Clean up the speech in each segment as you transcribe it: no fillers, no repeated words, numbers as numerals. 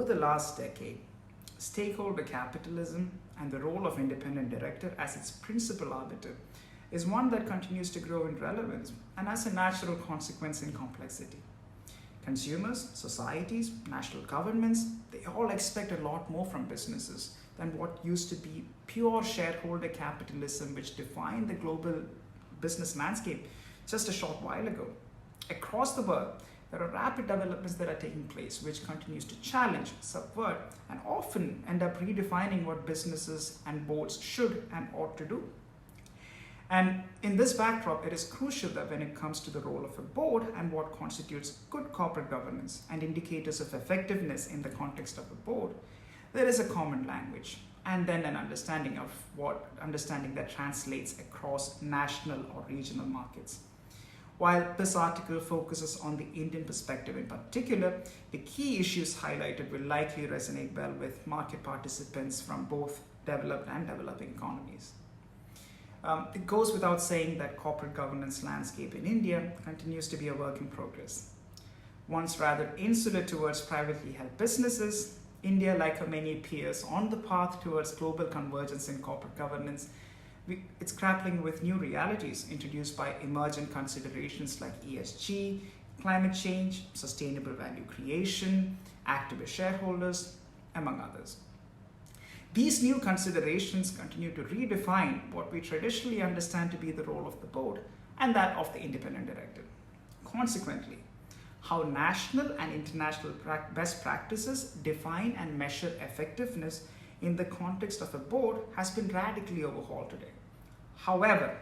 over the last decade, stakeholder capitalism and the role of independent director as its principal arbiter is one that continues to grow in relevance and as a natural consequence in complexity. Consumers, societies, national governments, they all expect a lot more from businesses than what used to be pure shareholder capitalism which defined the global business landscape just a short while ago. Across the world, there are rapid developments that are taking place which continues to challenge, subvert, and often end up redefining what businesses and boards should and ought to do. And in this backdrop, it is crucial that when it comes to the role of a board and what constitutes good corporate governance and indicators of effectiveness in the context of a board, there is a common language and then an understanding that translates across national or regional markets. While this article focuses on the Indian perspective in particular, the key issues highlighted will likely resonate well with market participants from both developed and developing economies. It goes without saying that corporate governance landscape in India continues to be a work in progress. Once rather insular towards privately held businesses, India, like her many peers on the path towards global convergence in corporate governance, it's grappling with new realities introduced by emergent considerations like ESG, climate change, sustainable value creation, activist shareholders, among others. These new considerations continue to redefine what we traditionally understand to be the role of the board and that of the independent director. Consequently, how national and international best practices define and measure effectiveness in the context of a board has been radically overhauled today. However,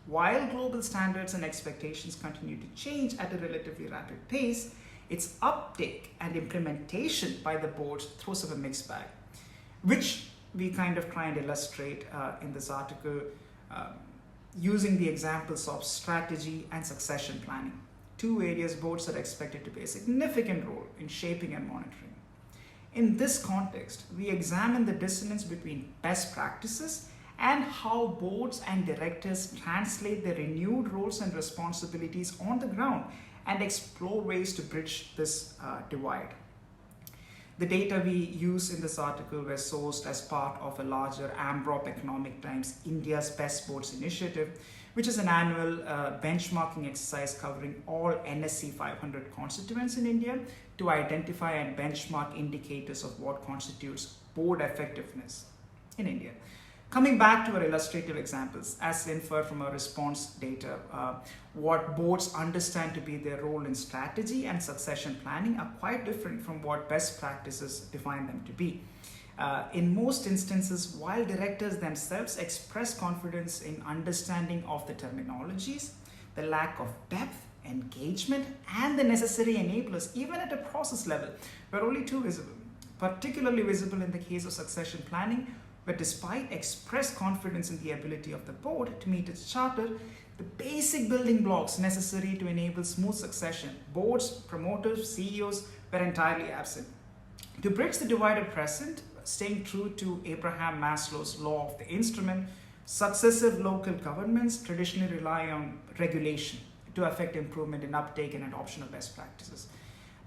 while global standards and expectations continue to change at a relatively rapid pace, its uptake and implementation by the boards throws up a mixed bag, which we kind of try and illustrate in this article using the examples of strategy and succession planning, two areas boards are expected to play a significant role in shaping and monitoring. In this context, we examine the dissonance between best practices and how boards and directors translate their renewed roles and responsibilities on the ground and explore ways to bridge this divide. The data we use in this article were sourced as part of a larger Amrop Economic Times India's Best Boards Initiative, which is an annual benchmarking exercise covering all NSE 500 constituents in India to identify and benchmark indicators of what constitutes board effectiveness in India. Coming back to our illustrative examples, as inferred from our response data, what boards understand to be their role in strategy and succession planning are quite different from what best practices define them to be. In most instances, while directors themselves express confidence in understanding of the terminologies, the lack of depth, engagement, and the necessary enablers, even at a process level, were only too visible. Particularly visible in the case of succession planning, but despite expressed confidence in the ability of the board to meet its charter, the basic building blocks necessary to enable smooth succession, boards, promoters, CEOs, were entirely absent. To bridge the divide at present, staying true to Abraham Maslow's law of the instrument, successive local governments traditionally rely on regulation to affect improvement in uptake and adoption of best practices.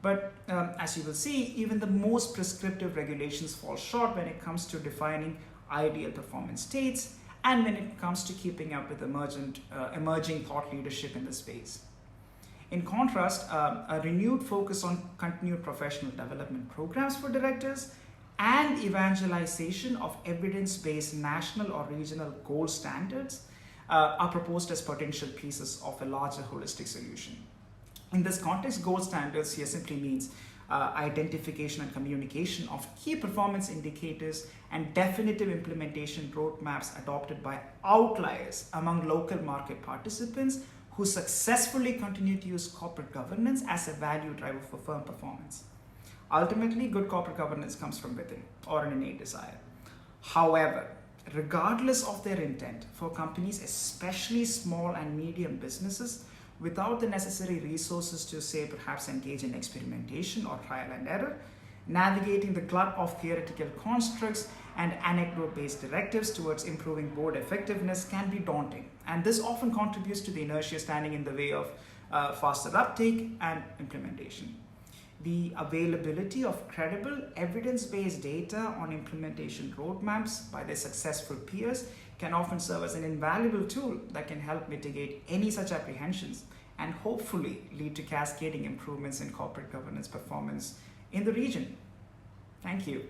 But as you will see, even the most prescriptive regulations fall short when it comes to defining ideal performance states and when it comes to keeping up with emerging thought leadership in the space. In contrast, a renewed focus on continued professional development programs for directors and evangelization of evidence-based national or regional gold standards are proposed as potential pieces of a larger holistic solution. In this context, gold standards here simply means identification and communication of key performance indicators and definitive implementation roadmaps adopted by outliers among local market participants who successfully continue to use corporate governance as a value driver for firm performance. Ultimately, good corporate governance comes from within or an innate desire. However, regardless of their intent, for companies, especially small and medium businesses, without the necessary resources to, say, perhaps engage in experimentation or trial and error, navigating the glut of theoretical constructs and anecdote-based directives towards improving board effectiveness can be daunting. And this often contributes to the inertia standing in the way of faster uptake and implementation. The availability of credible, evidence-based data on implementation roadmaps by their successful peers can often serve as an invaluable tool that can help mitigate any such apprehensions and hopefully lead to cascading improvements in corporate governance performance in the region. Thank you.